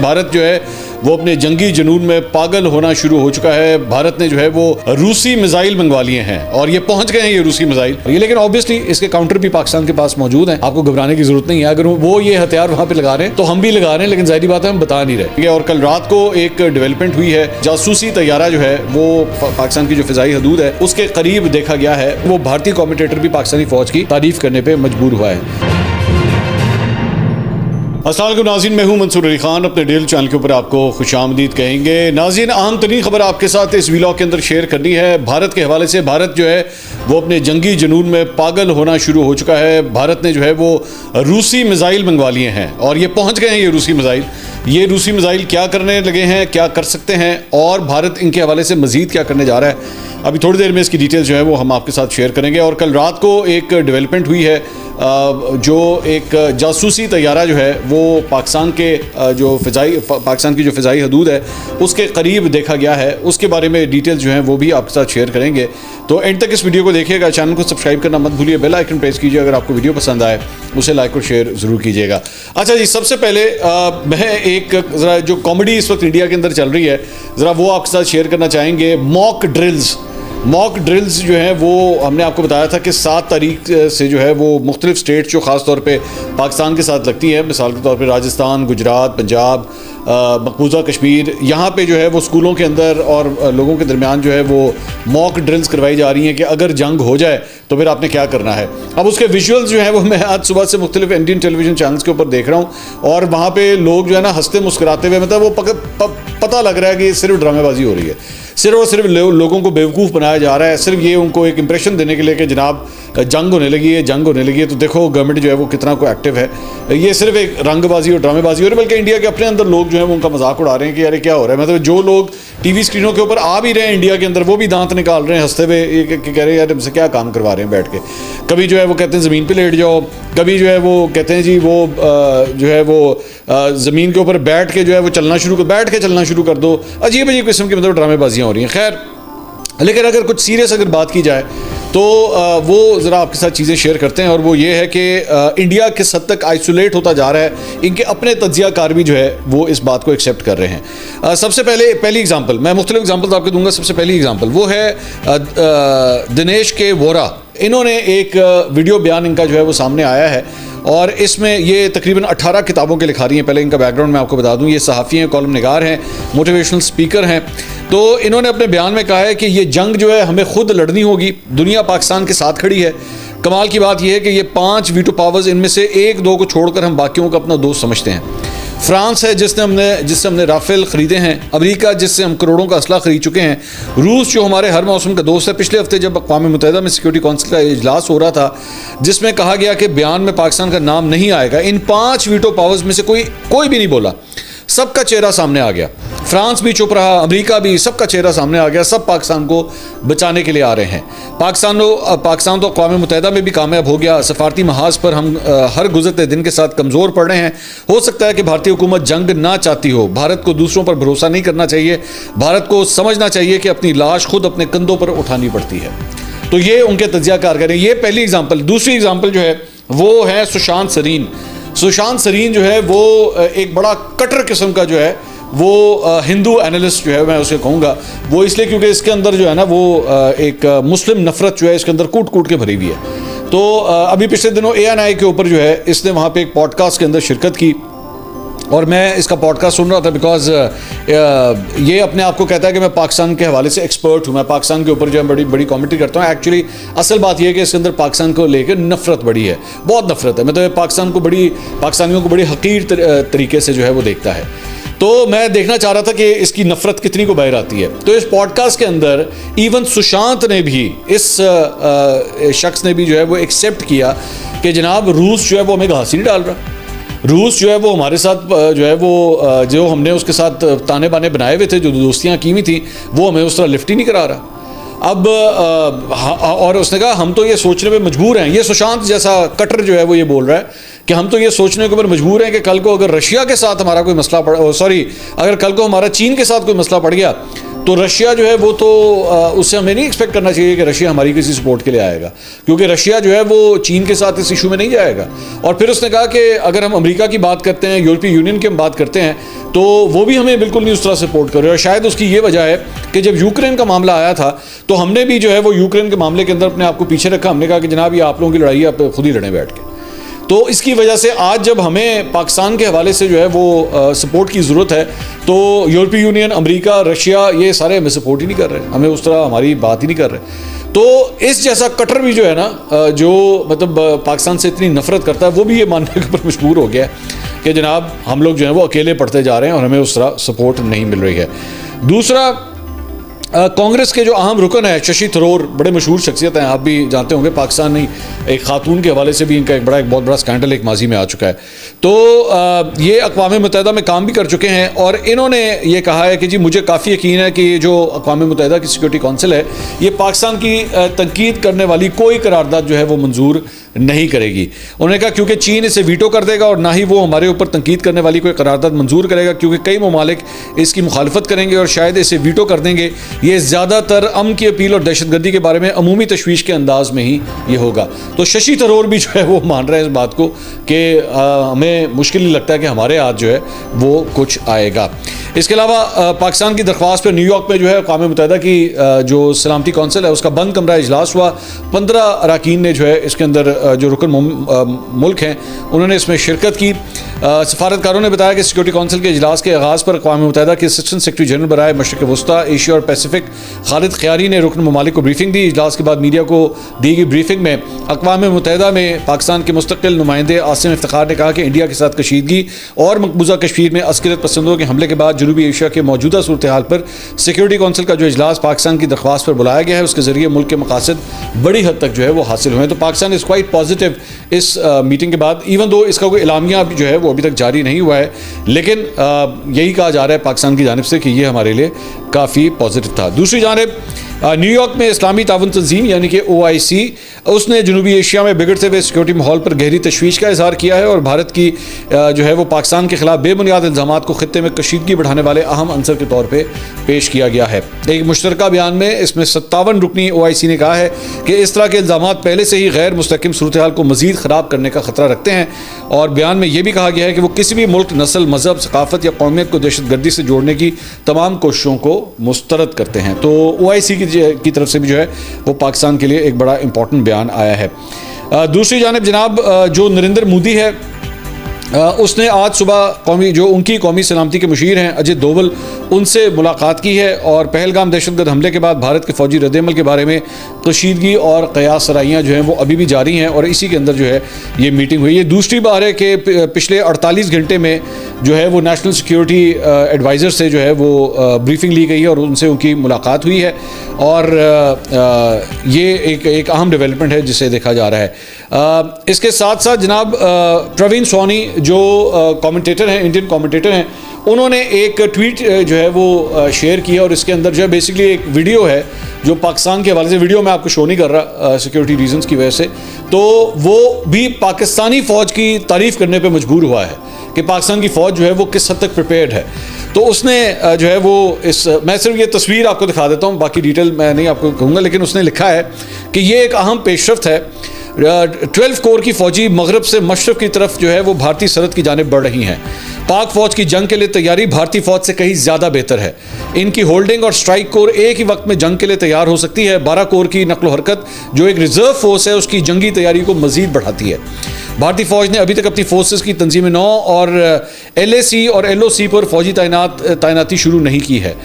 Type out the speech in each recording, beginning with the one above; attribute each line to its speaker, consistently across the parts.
Speaker 1: भारत जो है वो अपने जंगी जुनून में पागल होना शुरू हो चुका है। भारत ने जो है वो रूसी मिसाइल मंगवा लिए हैं और ये पहुंच गए हैं ये रूसी मिसाइल। ये लेकिन ऑब्वियसली इसके काउंटर भी पाकिस्तान के पास मौजूद हैं, आपको घबराने की जरूरत नहीं है। अगर वो ये हथियार वहां पे लगा रहे हैं तो हम भी लगा रहे हैं, लेकिन जाहिर बात है हम बता नहीं रहे। और कल रात को एक डेवलपमेंट हुई है, जासूसी तैयारा जो है वो पाकिस्तान की जो फिजाई हदूद है उसके करीब देखा गया है। वो भारतीय कमेंटेटर भी पाकिस्तानी फौज की तारीफ करने पर मजबूर हुआ है। अस्सलाम वालेकुम नाज़रीन, मैं हूं मंसूर अली खान। अपने डेली चैनल के ऊपर आपको खुशामदीद कहेंगे। नाज़रीन, अहम तरीन खबर आपके साथ इस व्लॉग के अंदर शेयर करनी है। भारत के हवाले से भारत जो है वो अपने जंगी जुनून में पागल होना शुरू हो चुका है। भारत ने जो है वो रूसी मिसाइल मंगवा लिए हैं और ये पहुंच गए हैं ये रूसी मिसाइल। ये रूसी मिसाइल क्या करने लगे हैं, क्या कर सकते हैं और भारत इनके हवाले से मज़ीद क्या करने जा रहा है, अभी थोड़ी देर में इसकी डिटेल्स जो है वो हम आपके साथ शेयर करेंगे। और कल रात को एक डेवलपमेंट हुई है, जो एक जासूसी तैयारा जो है वो पाकिस्तान की जो फ़िज़ाई हदूद है उसके करीब देखा गया है। उसके बारे में डिटेल्स जो हैं वो भी आपके साथ शेयर करेंगे, तो एंड तक इस वीडियो को देखिएगा। चैनल को सब्सक्राइब करना मत भूलिए, बेल आइकन प्रेस कीजिए। अगर आपको वीडियो पसंद आए उसे लाइक और शेयर ज़रूर कीजिएगा। अच्छा जी, सबसे पहले मैं एक ज़रा जो कॉमेडी इस वक्त इंडिया के अंदर चल रही है ज़रा वो आपके साथ शेयर करना चाहेंगे। मॉक ड्रिल्स जो है वो हमने आपको बताया था कि 7 तारीख से जो है वो मुख्तलिफ स्टेट जो ख़ास तौर पे पाकिस्तान के साथ लगती है, मिसाल के तौर पे राजस्थान, गुजरात, पंजाब, मकबूजा कश्मीर, यहाँ पे जो है वो स्कूलों के अंदर और लोगों के दरमियान जो है वो मॉक ड्रिल्स करवाई जा रही हैं कि अगर जंग हो जाए तो फिर आपने क्या करना है। अब उसके विजुअल्स जो हैं वो मैं आज सुबह से मुख्तलिफ इंडियन टेलीविजन चैनल्स के ऊपर देख रहा हूँ और वहाँ पे लोग जो है ना हंसते मुस्कुराते हुए, मतलब वो पता लग रहा है कि सिर्फ ड्रामेबाजी हो रही है, सिर्फ और सिर्फ लोगों को बेवकूफ़ बनाया जा रहा है, सिर्फ ये उनको एक इंप्रेशन देने के लिए कि जनाब जंग होने लगी है, तो देखो गवर्नमेंट जो है वो कितना को एक्टिव है। ये सिर्फ एक रंगबाजी और ड्रामेबाजी हो रही है, बल्कि इंडिया के अपने अंदर लोग जो है वो उनका मजाक उड़ा रहे हैं कि यार क्या हो रहा है। मतलब जो लोग टीवी स्क्रीनों के ऊपर आ भी रहे हैं इंडिया के अंदर, वो भी दांत निकाल रहे हैं हंसते हुए, कह रहे हैं यार हमसे क्या काम करवा रहे हैं बैठ के। कभी जो है वो कहते हैं ज़मीन पे लेट जाओ, कभी जो है वो कहते हैं जी वो जो है वो ज़मीन के ऊपर बैठ के जो है वो चलना शुरू कर दो। अजीब किस्म की मतलब ड्रामेबाजियाँ हो रही हैं। खैर, लेकिन अगर कुछ सीरियस अगर बात की जाए तो वो ज़रा आपके साथ चीज़ें शेयर करते हैं, और वो ये है कि इंडिया किस हद तक आइसोलेट होता जा रहा है। इनके अपने तज्ज़ियाकार भी जो है वो इस बात को एक्सेप्ट कर रहे हैं। सबसे पहली एग्जांपल, मैं मुख्तलिफ एग्जांपल्स आपको दूंगा। सबसे पहली एग्जांपल वो है दिनेश के वोरा। इन्होंने एक वीडियो बयान इनका जो है वो सामने आया है और इसमें ये तकरीबन 18 किताबों के लिखा रही हैं। पहले इनका बैकग्राउंड मैं आपको बता दूं, ये सहाफ़ी हैं, कॉलम निगार हैं, मोटिवेशनल स्पीकर हैं। तो इन्होंने अपने बयान में कहा है कि ये जंग जो है हमें खुद लड़नी होगी, दुनिया पाकिस्तान के साथ खड़ी है। कमाल की बात यह है कि ये 5 वीटो पावर्स, इनमें से 1-2 को छोड़कर हम बाकियों को अपना दोस्त समझते हैं। फ्रांस है जिससे हमने राफेल ख़रीदे हैं, अमेरिका जिससे हम करोड़ों का असला ख़रीद चुके हैं, रूस जो हमारे हर मौसम का दोस्त है। पिछले हफ्ते जब अक़वाम मुत्तहिदा में सिक्योरिटी काउंसिल का इजलास हो रहा था जिसमें कहा गया कि बयान में पाकिस्तान का नाम नहीं आएगा, इन 5 वीटो पावर्स में से कोई भी नहीं बोला, सबका चेहरा सामने आ गया। फ्रांस भी चुप रहा, अमेरिका भी, सबका चेहरा सामने आ गया। सब पाकिस्तान को बचाने के लिए आ रहे हैं। पाकिस्तान तो अक़वाम मुत्तहिदा में भी कामयाब हो गया। सफारती महाज पर हम हर गुजरते दिन के साथ कमज़ोर पड़ रहे हैं। हो सकता है कि भारतीय हुकूमत जंग ना चाहती हो। भारत को दूसरों पर भरोसा नहीं करना चाहिए। भारत को समझना चाहिए कि अपनी लाश खुद अपने कंधों पर उठानी पड़ती है। तो ये उनके तज्ज़ियाकार करें। ये पहली एग्जाम्पल। दूसरी एग्जाम्पल जो है वो है सुशांत सरीन जो है वो एक बड़ा कट्टर किस्म का जो है वो हिंदू एनालिस्ट जो है मैं उसे कहूँगा, वो इसलिए क्योंकि इसके अंदर जो है ना वो एक मुस्लिम नफरत जो है इसके अंदर कूट के भरी हुई है। तो अभी पिछले दिनों ANI के ऊपर जो है इसने वहाँ पे एक पॉडकास्ट के अंदर शिरकत की और मैं इसका पॉडकास्ट सुन रहा था बिकॉज ये अपने आप को कहता है कि मैं पाकिस्तान के हवाले से एक्सपर्ट हूँ, मैं पाकिस्तान के ऊपर जो है बड़ी कमेंट्री करता हूँ। एक्चुअली असल बात यह है कि इसके अंदर पाकिस्तान को लेकर नफरत बड़ी है, बहुत नफरत है। मतलब पाकिस्तानियों को बड़ी हकीर तरीके से जो है वो देखता है। तो मैं देखना चाह रहा था कि इसकी नफरत कितनी को बाहर आती है। तो इस पॉडकास्ट के अंदर इवन सुशांत ने भी, इस शख्स ने भी जो है वो एक्सेप्ट किया कि जनाब रूस जो है वो हमें घास नहीं डाल रहा। रूस जो है वो हमारे साथ जो है वो जो हमने उसके साथ ताने बाने बनाए हुए थे, जो दोस्तियाँ की हुई थी, वो हमें उस तरह लिफ्ट ही नहीं करा रहा। अब और उसने कहा हम तो ये सोचने पे मजबूर हैं, ये सुशांत जैसा कटर जो है वो ये बोल रहा है कि हम तो ये सोचने के ऊपर मजबूर हैं कि कल को अगर रशिया के साथ हमारा कोई मसला अगर कल को हमारा चीन के साथ कोई मसला पड़ गया तो रशिया जो है वो तो उससे हमें नहीं एक्सपेक्ट करना चाहिए कि रशिया हमारी किसी सपोर्ट के लिए आएगा, क्योंकि रशिया जो है वो चीन के साथ इस इशू में नहीं जाएगा। और फिर उसने कहा कि अगर हम अमेरिका की बात करते हैं, यूरोपीय यूनियन की हम बात करते हैं, तो वो भी हमें बिल्कुल नहीं उस तरह सपोर्ट कर रहे। और शायद उसकी ये वजह है कि जब यूक्रेन का मामला आया था तो हमने भी जो है वो यूक्रेन के मामले के अंदर अपने आप को पीछे रखा। हमने कहा कि जनाब ये आप लोगों की लड़ाई है, आप खुद ही लड़ें बैठ के। तो इसकी वजह से आज जब हमें पाकिस्तान के हवाले से जो है वो सपोर्ट की ज़रूरत है, तो यूरोपीय यूनियन, अमेरिका, रशिया, ये सारे हमें सपोर्ट ही नहीं कर रहे, हमें उस तरह हमारी बात ही नहीं कर रहे। तो इस जैसा कटर भी जो है ना, जो मतलब पाकिस्तान से इतनी नफरत करता है, वो भी ये मानने के ऊपर मजबूर हो गया है कि जनाब हम लोग जो है वो अकेले पढ़ते जा रहे हैं और हमें उस तरह सपोर्ट नहीं मिल रही है। दूसरा, कांग्रेस के जो अहम रुकन है शशि थरूर, बड़े मशहूर शख्सियत हैं, आप भी जानते होंगे, पाकिस्तान नहीं, एक खातून के हवाले से भी इनका एक बहुत बड़ा स्कैंडल एक माजी में आ चुका है। तो ये अक़वाम मुत्तहिदा में काम भी कर चुके हैं और इन्होंने ये कहा है कि जी मुझे काफ़ी यकीन है कि ये जो अक़वाम मुत्तहिदा की सिक्योरिटी काउंसिल है, ये पाकिस्तान की तनकीद करने वाली कोई करारदाद जो है वो मंजूर नहीं करेगी। उन्होंने कहा क्योंकि चीन इसे वीटो कर देगा और ना ही वो हमारे ऊपर तनकीद करने वाली कोई करारदाद मंजूर करेगा, क्योंकि कई ममालिक इसकी मुखालफत करेंगे और शायद इसे वीटो कर देंगे। ये ज़्यादातर अमन की अपील और दहशतगर्दी के बारे में अमूमी तशवीश के अंदाज में ही ये होगा। तो शशि थरूर भी जो है वो मान रहे हैं इस बात को कि हमें मुश्किल नहीं लगता है कि हमारे हाथ जो है वो कुछ आएगा। इसके अलावा पाकिस्तान की दरख्वास्त पर न्यूयॉर्क में जो है अक़वाम मुत्तहिदा की जो सलामती कौंसिल है उसका बंद कमरा इजलास हुआ। 15 अरकान ने जो है इसके अंदर जो रुकन मुल्क हैं उन्होंने इसमें शिरकत की। सफारतकारों ने बताया कि सिक्योरिटी काउंसिल के इजलास के आगाज़ पर अक़वाम मुत्तहिदा के असिस्टेंट सेक्रेटरी जनरल बराए मशरिक़ वस्ता, एशिया और पैसिफिक खालिद ख़ियारी ने रुकन ममालिक को ब्रीफिंग दी। इजलास के बाद मीडिया को दी गई ब्रीफिंग में अक़वाम मुत्तहिदा में पाकिस्तान के मुस्तक़िल नुमाइंदे आसिम इफ्तिखार ने कहा कि इंडिया के साथ कशीदगी और मकबूजा कश्मीर में अस्करियत पसंदों के हमले के बाद जनूबी एशिया के मौजूदा सूरत हाल पर सिक्योरिटी काउंसिल का जो इजलास पाकिस्तान की दरख्वास्त पर बुलाया गया है, उसके ज़रिए मुल्क के मकासद बड़ी हद तक जो है वो हासिल हुए हैं। तो पाकिस्तान इज़ क्वाइट पॉजिटिव इस मीटिंग के बाद, इवन दो इसका कोई एलामिया जो है वो अभी तक जारी नहीं हुआ है, लेकिन यही कहा जा रहा है पाकिस्तान की जानिब से कि ये हमारे लिए काफ़ी पॉजिटिव था। दूसरी जानिब न्यूयॉर्क में इस्लामी ताउन तंजीम यानी कि OIC उसने जनूबी एशिया में बिगड़ते हुए सिक्योरिटी माहौल पर गहरी तशवीश का इजहार किया है और भारत की जो है वो पाकिस्तान के खिलाफ बेबुनियाद इल्ज़ामात को खित्ते में कशीदगी बढ़ाने वाले अहम अंसर के तौर पर पेश किया गया है। एक मुश्तरका बयान में इसमें 57 रुकनी OIC ने कहा है कि इस तरह के इल्ज़ामात पहले से ही गैर मुस्तकिम सूरत हाल को मज़ीद ख़राब करने का ख़तरा रखते हैं। और बयान में यह भी कहा गया है कि वो किसी भी मुल्क, नस्ल, मज़हब, सकाफ़त या कौमियत को दहशतगर्दी से जोड़ने की तमाम कोशिशों को मुस्तरद करते हैं। तो OIC की तरफ से भी जो है वो पाकिस्तान के लिए एक बड़ा इंपॉर्टेंट बयान आया है। दूसरी जानिब जनाब जो नरेंद्र मोदी है उसने आज सुबह जो उनकी कौमी सलामती के मुशीर हैं अजित डोवल, उनसे मुलाकात की है और पहलगाम दहशतगर्द हमले के बाद भारत के फ़ौजी रद्द-ए-अमल के बारे में कशीदगी और क़यास सराहियाँ जो हैं वो अभी भी जारी हैं और इसी के अंदर जो है ये मीटिंग हुई। ये दूसरी बार है कि पिछले 48 घंटे में जो है वो नेशनल सिक्योरिटी एडवाइज़र से जो है वो ब्रीफिंग ली गई है और उनसे उनकी मुलाकात हुई है और ये एक अहम डेवलपमेंट है जिसे देखा जा रहा है। इसके साथ साथ जनाब प्रवीण सोनी जो कमेंटेटर हैं, इंडियन कमेंटेटर हैं, उन्होंने एक ट्वीट जो है वो शेयर किया और इसके अंदर जो है बेसिकली एक वीडियो है जो पाकिस्तान के हवाले से, वीडियो मैं आपको शो नहीं कर रहा सिक्योरिटी रीजंस की वजह से, तो वो भी पाकिस्तानी फ़ौज की तारीफ़ करने पे मजबूर हुआ है कि पाकिस्तान की फ़ौज जो है वो किस हद तक प्रिपेयर्ड है। तो उसने जो है वो मैं सिर्फ ये तस्वीर आपको दिखा देता हूँ, बाकी डिटेल मैं नहीं आपको कहूँगा, लेकिन उसने लिखा है कि ये एक अहम पेशरफ्त है। 12 कोर की फ़ौजी मगरब से मशरक़ की तरफ जो है वो भारतीय सरहद की जानिब बढ़ रही हैं। पाक फ़ौज की जंग के लिए तैयारी भारतीय फ़ौज से कहीं ज़्यादा बेहतर है। इनकी होल्डिंग और स्ट्राइक कोर एक ही वक्त में जंग के लिए तैयार हो सकती है। 12 कोर की नकलो हरकत जो एक रिजर्व फोर्स है उसकी जंगी तैयारी को मज़ीद बढ़ाती है। भारतीय फ़ौज ने अभी तक अपनी फोर्सेस की तंजीम 9 और LAC और LOC पर फ़ौजी तैनाती शुरू नहीं की है।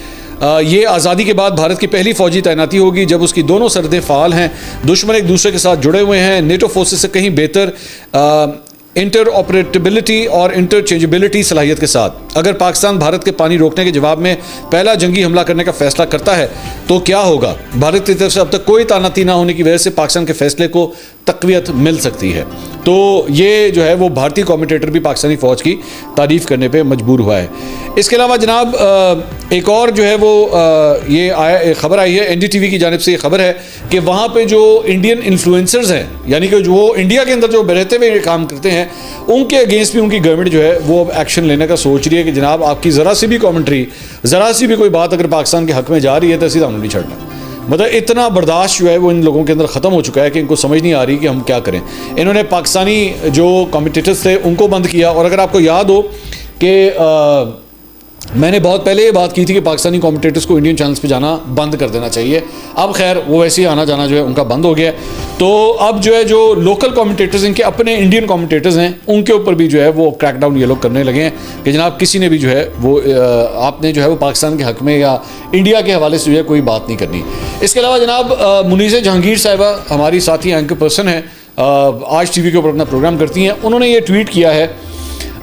Speaker 1: ये आज़ादी के बाद भारत की पहली फ़ौजी तैनाती होगी जब उसकी दोनों सरहदें फ़ाल हैं, दुश्मन एक दूसरे के साथ जुड़े हुए हैं, नेटो फोर्सेस से कहीं बेहतर इंटर ऑपरेटेबिलिटी और इंटरचेंजेबिलिटी सलाहियत के साथ। अगर पाकिस्तान भारत के पानी रोकने के जवाब में पहला जंगी हमला करने का फैसला करता है तो क्या होगा? भारत की तरफ से अब तक कोई तैनाती ना होने की वजह से पाकिस्तान के फैसले को तक़वियत मिल सकती है। तो ये जो है वो भारतीय कमेंटेटर भी पाकिस्तानी फ़ौज की तारीफ़ करने पे मजबूर हुआ है। इसके अलावा जनाब एक और जो है वो ये खबर आई है NDTV की जानिब से, ये खबर है कि वहाँ पे जो इंडियन इन्फ्लुएंसर्स हैं, यानी कि जो इंडिया के अंदर जो रहते हुए काम करते हैं, उनके अगेंस्ट भी उनकी गवर्नमेंट जो है वो अब एक्शन लेने का सोच रही है कि जनाब आपकी ज़रा सी भी कॉमेंट्री, ज़रा सी भी कोई बात अगर पाकिस्तान के हक़ में जा रही है तो सीधा हमने नहीं छड़ना। मतलब इतना बर्दाश्त जो है वो इन लोगों के अंदर ख़त्म हो चुका है कि इनको समझ नहीं आ रही कि हम क्या करें। इन्होंने पाकिस्तानी जो कमेंटेटर्स थे उनको बंद किया, और अगर आपको याद हो कि मैंने बहुत पहले ये बात की थी कि पाकिस्तानी कमेंटेटर्स को इंडियन चैनल्स पे जाना बंद कर देना चाहिए। अब खैर वो वैसे ही आना जाना जो है उनका बंद हो गया। तो अब जो है जो लोकल कमेंटेटर्स, इनके अपने इंडियन कमेंटेटर्स हैं, उनके ऊपर भी जो है वो क्रैकडाउन ये लोग करने लगे हैं कि जनाब किसी ने भी जो है वो आपने जो है वो पाकिस्तान के हक़ में या इंडिया के हवाले से जो है कोई बात नहीं करनी। इसके अलावा जनाब मुनीज़ जहांगीर साहिबा हमारी साथी एंकर पर्सन है, आज TV के ऊपर अपना प्रोग्राम करती हैं। उन्होंने ये ट्वीट किया है,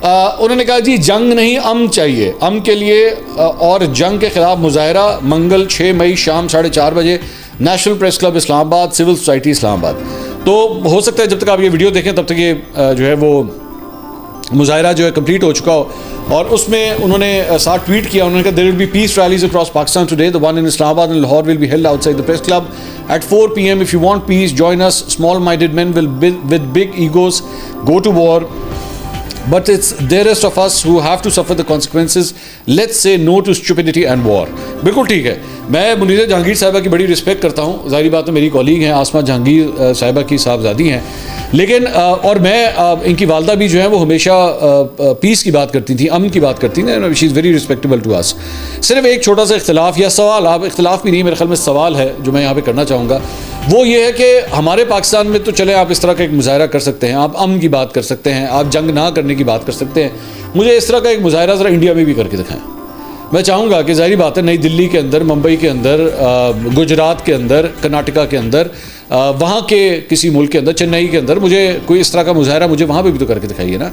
Speaker 1: उन्होंने कहा जी जंग नहीं अमन चाहिए, अमन के लिए और जंग के ख़िलाफ़ मुज़ाहरा मंगल 6 मई शाम 4:30 बजे national press club Islamabad, civil society Islamabad. तो हो सकता है जब तक आप ये वीडियो देखें तब तक ये जो है वो मुज़ाहरा जो है कंप्लीट हो चुका हो। और उसमें उन्होंने साथ ट्वीट किया, उन्होंने कहा there will be peace rallies across Pakistan today, the one in Islamabad and Lahore will be held outside the press club at 4 PM. If you want peace, join us. Small-minded men with big egos go to war. But it's the rest of us who have to suffer the consequences. Let's say no to stupidity and war. बिल्कुल ठीक है। मैं Muniz Jahangir साहिबा की बड़ी respect करता हूँ, ज़ाहिर बात है मेरी कॉलीग हैं, आसमा जहांगीर साहिबा की साहबजादी हैं, लेकिन और मैं इनकी वालदा भी जो है वो हमेशा पीस की बात करती थी, अमन की बात करती थी। She is very respectable to us. सिर्फ एक छोटा सा इख्तिलाफ या सवाल, आप इख्तिलाफ भी नहीं, मेरे ख्याल में सवाल है जो मैं यहाँ पे करना चाहूँगा, वो ये है कि हमारे पाकिस्तान में तो चले आप इस तरह का एक मुजाहरा कर सकते हैं, आप अमन की बात कर सकते हैं, आप जंग ना करने की बात कर सकते हैं। मुझे इस तरह का एक मुजाहरा ज़रा इंडिया में भी करके दिखाएं। मैं चाहूँगा कि ज़ाहिर बात है नई दिल्ली के अंदर, मुंबई के अंदर, गुजरात के अंदर, कर्नाटका के अंदर, वहाँ के किसी मुल्क के अंदर, चेन्नई के अंदर मुझे कोई इस तरह का मुजाहरा मुझे वहाँ पे भी तो करके दिखाइए ना।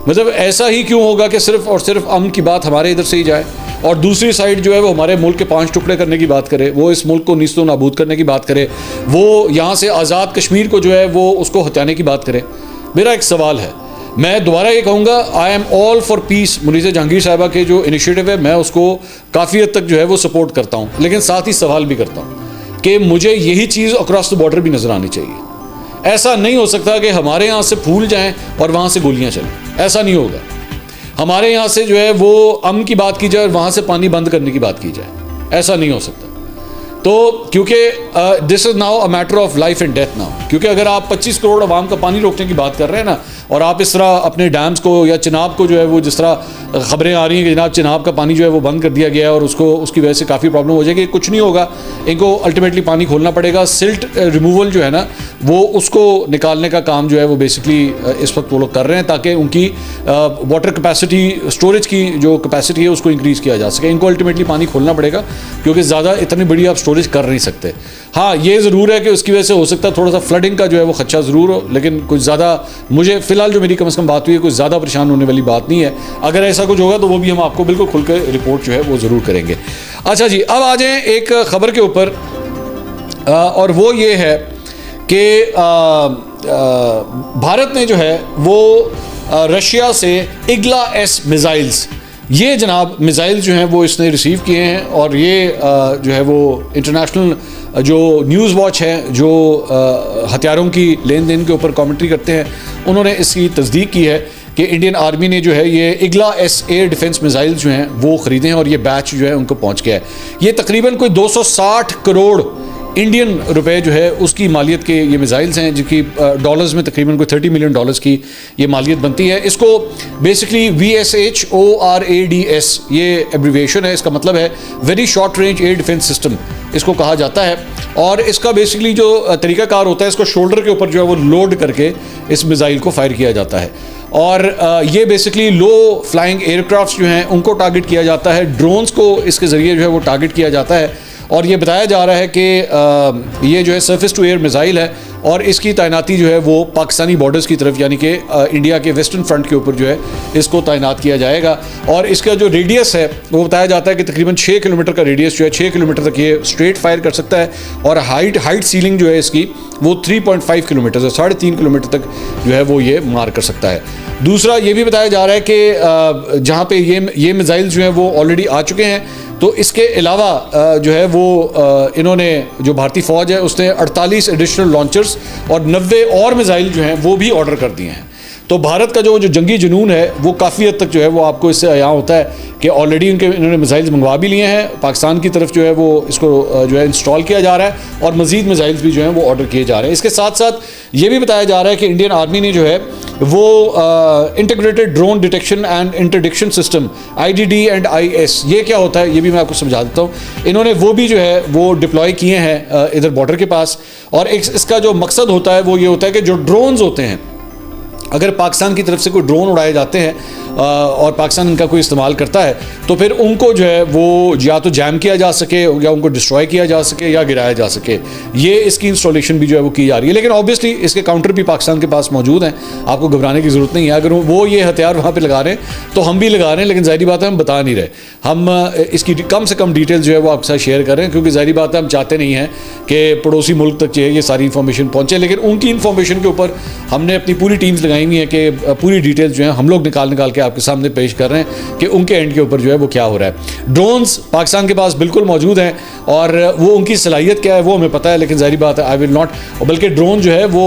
Speaker 1: मतलब ऐसा ही क्यों होगा कि सिर्फ़ और सिर्फ अमन की बात हमारे इधर से ही जाए और दूसरी साइड जो है वो हमारे मुल्क के 5 टुकड़े करने की बात करे, वो इस मुल्क को नीस्तो नाबूद करने की बात करे, वो यहाँ से आज़ाद कश्मीर को जो है वो उसको हत्याने की बात करे। मेरा एक सवाल है, मैं दोबारा ये कहूँगा, I am all for peace. Muneeza Jahangir साहिबा के जो इनिशिएटिव है मैं उसको काफ़ी हद तक जो है वो सपोर्ट करता हूँ, लेकिन साथ ही सवाल भी करता हूँ कि मुझे यही चीज़ अक्रॉस द बॉर्डर भी नज़र आनी चाहिए। ऐसा नहीं हो सकता कि हमारे यहाँ से फूल जाएँ और वहाँ से गोलियाँ चलें, ऐसा नहीं होगा। हमारे यहाँ से जो है वो अमन की बात की जाए और वहाँ से पानी बंद करने की बात की जाए, ऐसा नहीं हो सकता। तो क्योंकि this is now a matter of life and death now, क्योंकि अगर आप 25 करोड़ आवाम का पानी रोकने की बात कर रहे हैं ना, और आप इस तरह अपने डैम्स को या चिनाब को जो है वो, जिस तरह ख़बरें आ रही हैं कि जनाब चिनाब का पानी जो है वो बंद कर दिया गया है और उसको उसकी वजह से काफ़ी प्रॉब्लम हो जाएगी, कुछ नहीं होगा। इनको अल्टीमेटली पानी खोलना पड़ेगा। सिल्ट रिमूवल जो है ना वो उसको निकालने का काम जो है वो बेसिकली इस वक्त वो लोग कर रहे हैं ताकि उनकी वाटर कैपेसिटी, स्टोरेज की जो कैपेसिटी है उसको इंक्रीज़ किया जा सके। इनको अल्टीमेटली पानी खोलना पड़ेगा क्योंकि ज़्यादा इतनी बड़ी आप स्टोरेज कर नहीं सकते। हाँ, ये ज़रूर है कि उसकी वजह से हो सकता है थोड़ा सा फ्लडिंग का जो है वो खदशा ज़रूर हो, लेकिन कुछ ज़्यादा मुझे फ़िलहाल जो मेरी कम से कम बात हुई है कुछ ज़्यादा परेशान होने वाली बात नहीं है। अगर ऐसा कुछ होगा तो वो भी हम आपको बिल्कुल खुलकर रिपोर्ट जो है वो ज़रूर करेंगे। अच्छा जी, अब आ जाएँ एक ख़बर के ऊपर, और वो ये है कि भारत ने जो है वो रशिया से इग्ला एस मिज़ाइल्स, ये जनाब मिज़ाइल जो हैं वो इसने रिसीव किए हैं, और ये जो है वो इंटरनेशनल जो न्यूज़ वॉच है जो हथियारों की लेन देन के ऊपर कमेंट्री करते हैं, उन्होंने इसकी तस्दीक की है कि इंडियन आर्मी ने जो है ये Igla S air defence missile जो हैं वो ख़रीदे हैं और ये बैच जो है उनको पहुंच गया है। ये तकरीबन कोई 260 करोड़ इंडियन रुपए जो है उसकी मालियत के ये मिज़ाइल्स हैं, जिनकी डॉलर्स में तकरीबन कोई $30 मिलियन की ये मालियत बनती है। इसको बेसिकली VSHORADS ये एब्रीविएशन है, इसका मतलब है very short range air defence system इसको कहा जाता है। और इसका बेसिकली जो तरीकाकार होता है, इसको शोल्डर के ऊपर जो है वो लोड करके इस मिज़ाइल को फायर किया जाता है, और ये बेसिकली लो फ्लाइंग एयरक्राफ्ट जो हैं उनको टारगेट किया जाता है, ड्रोन्स को इसके ज़रिए जो है वो टारगेट किया जाता है। और ये बताया जा रहा है कि ये जो है सरफेस टू एयर मिज़ाइल है और इसकी तैनाती जो है वो पाकिस्तानी बॉर्डर्स की तरफ, यानी कि इंडिया के वेस्टर्न फ्रंट के ऊपर जो है इसको तैनात किया जाएगा। और इसका जो रेडियस है वो बताया जाता है कि तकरीबन 6 किलोमीटर का रेडियस जो है, 6 किलोमीटर तक ये स्ट्रेट फायर कर सकता है, और हाइट सीलिंग जो है इसकी वो 3.5 किलोमीटर है, 3.5 किलोमीटर तक जो है वो ये मार कर सकता है। दूसरा ये भी बताया जा रहा है कि जहाँ पे ये मिज़ाइल जो है वो ऑलरेडी आ चुके हैं, तो इसके अलावा जो है वो इन्होंने, जो भारतीय फ़ौज है उसने 48 एडिशनल लॉन्चर्स और 90 और मिज़ाइल जो हैं वो भी ऑर्डर कर दिए हैं। तो भारत का जो जंगी जुनून है वो काफ़ी हद तक जो है वो आपको इससे अया होता है कि ऑलरेडी इन्होंने मिसाइल्स मंगवा भी लिए हैं, पाकिस्तान की तरफ जो है वो इसको जो है इंस्टॉल किया जा रहा है और मज़ीद मिसाइल्स भी जो हैं वो ऑर्डर किए जा रहे हैं। इसके साथ साथ ये भी बताया जा रहा है कि इंडियन आर्मी ने जो है वो integrated drone detection and interdiction system IDD and IS, ये क्या होता है ये भी मैं आपको समझा देता हूँ। इन्होंने वो भी जो है वो डिप्लॉय किए हैं इधर बॉर्डर के पास, और इसका जो मकसद होता है वो ये होता है कि जो ड्रोन्स होते हैं, अगर पाकिस्तान की तरफ से कोई ड्रोन उड़ाए जाते हैं और पाकिस्तान इनका कोई इस्तेमाल करता है तो फिर उनको जो है वो या तो जैम किया जा सके या उनको डिस्ट्रॉय किया जा सके या गिराया जा सके, ये इसकी इंस्टॉलेशन भी जो है वो की जा रही है। लेकिन ऑब्वियसली इसके काउंटर भी पाकिस्तान के पास मौजूद हैं, आपको घबराने की ज़रूरत नहीं है। अगर वो ये हथियार वहाँ पर लगा रहे हैं तो हम भी लगा रहे हैं, लेकिन ज़ाहिर बात है हम बता नहीं रहे, हम इसकी कम से कम डिटेल जो है वो आपके साथ शेयर कर रहे हैं, क्योंकि ज़ाहिर बात है हम चाहते नहीं हैं कि पड़ोसी मुल्क तक जो है ये सारी इन्फॉर्मेशन पहुँचे। लेकिन उनकी इन्फॉर्मेशन के ऊपर हमने अपनी पूरी टीम्स लगाई हुई हैं कि पूरी डिटेल्स जो है हम लोग निकाल के आपके सामने पेश कर रहे हैं कि उनके एंड के ऊपर जो है वो क्या हो रहा है। ड्रोन्स पाकिस्तान के पास बिल्कुल मौजूद हैं और वो उनकी सलाहियत क्या है वो हमें पता है, लेकिन जाहिर बात है आई विल नॉट, बल्कि ड्रोन जो है वो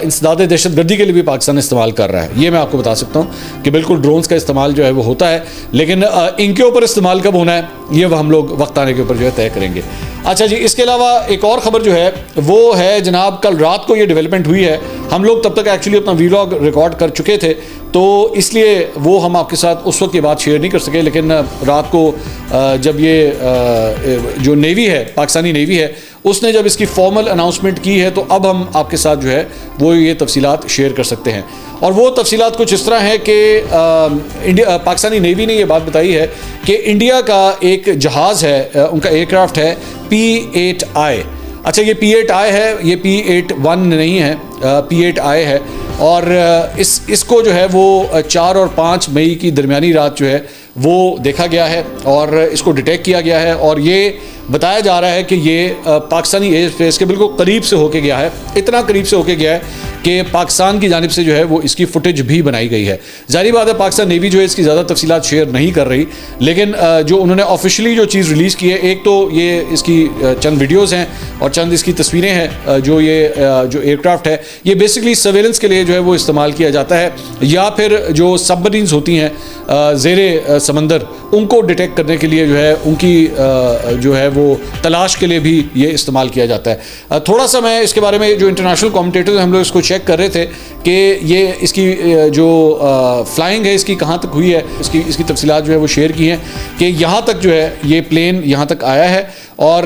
Speaker 1: इंसदाद दहशतगर्दी के लिए भी पाकिस्तान इस्तेमाल कर रहा है, ये मैं आपको बता सकता हूँ कि बिल्कुल ड्रोन्स का इस्तेमाल जो है वो होता है। लेकिन इनके ऊपर इस्तेमाल कब होना है ये हम लोग वक्त आने के ऊपर जो है तय करेंगे। अच्छा जी, इसके अलावा एक और ख़बर जो है वो है जनाब, कल रात को ये डेवलपमेंट हुई है, हम लोग तब तक एक्चुअली अपना वीलॉग रिकॉर्ड कर चुके थे तो इसलिए वो हम आपके साथ उस वक्त ये बात शेयर नहीं कर सके। लेकिन रात को जब ये जो नेवी है, पाकिस्तानी नेवी है, उसने जब इसकी फॉर्मल अनाउंसमेंट की है तो अब हम आपके साथ जो है वो ये तफसीलात शेयर कर सकते हैं। और वो तफसीलात कुछ इस तरह है कि पाकिस्तानी नेवी ने ये बात बताई है कि इंडिया का एक जहाज़ है, उनका एयरक्राफ्ट है P8I। अच्छा, ये P8I है, ये P81 नहीं है, P8I है। और इसको जो है वो 4 और 5 मई की दरमियानी रात जो है वो देखा गया है और इसको डिटेक्ट किया गया है। और ये बताया जा रहा है कि ये पाकिस्तानी एयर स्पेस के बिल्कुल करीब से होके गया है, इतना करीब से होके गया है कि पाकिस्तान की जानिब से जो है वो इसकी फुटेज भी बनाई गई है। जाहिर बात है पाकिस्तान नेवी जो है इसकी ज़्यादा तफसीलात शेयर नहीं कर रही, लेकिन जो उन्होंने ऑफिशियली जो चीज़ रिलीज़ की है, एक तो ये इसकी चंद वीडियोज़ हैं और चंद इसकी तस्वीरें हैं। जो एयरक्राफ्ट है ये बेसिकली सर्वेलेंस के लिए जो है वो इस्तेमाल किया जाता है, या फिर जो सबमरीन्स होती हैं ज़ेरे समंदर, उनको डिटेक्ट करने के लिए जो है उनकी जो है वो तलाश के लिए भी ये इस्तेमाल किया जाता है। थोड़ा सा मैं इसके बारे में, जो इंटरनेशनल कमेंटेटर्स हम लोग इसको चेक कर रहे थे कि ये इसकी जो फ्लाइंग है इसकी कहाँ तक हुई है, इसकी तफसीलात जो है वो शेयर की हैं कि यहाँ तक जो है ये प्लेन यहाँ तक आया है। और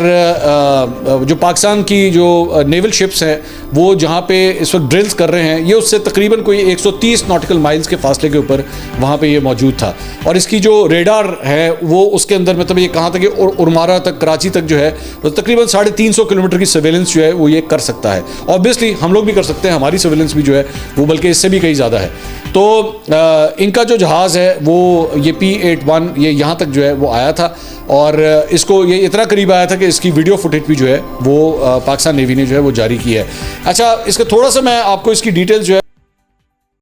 Speaker 1: जो पाकिस्तान की जो नेवल शिप्स हैं वो जहाँ पे इस वक्त ड्रिल्स कर रहे हैं, ये उससे तकरीबन कोई 130 नॉटिकल माइल्स के फासले के ऊपर वहाँ पे ये मौजूद था। और इसकी जो रेडार है वो उसके अंदर, मतलब ये कहाँ तक, उर्मारा तक, कराची तक जो है वो तकरीबन 350 किलोमीटर की सर्वेलेंस जो है वो ये कर सकता है। ऑब्वियसली हम लोग भी कर सकते हैं, हमारी सर्वेलेंस भी जो है वो बल्कि इससे भी कहीं ज़्यादा है। तो इनका जो जहाज़ है वो ये P81 ये यहाँ तक जो है वो आया था और इसको ये इतना करीब आया था कि इसकी वीडियो फुटेज भी जो है वो पाकिस्तान नेवी ने जो है वो जारी की है। अच्छा, इसका थोड़ा सा मैं आपको इसकी डिटेल्स जो है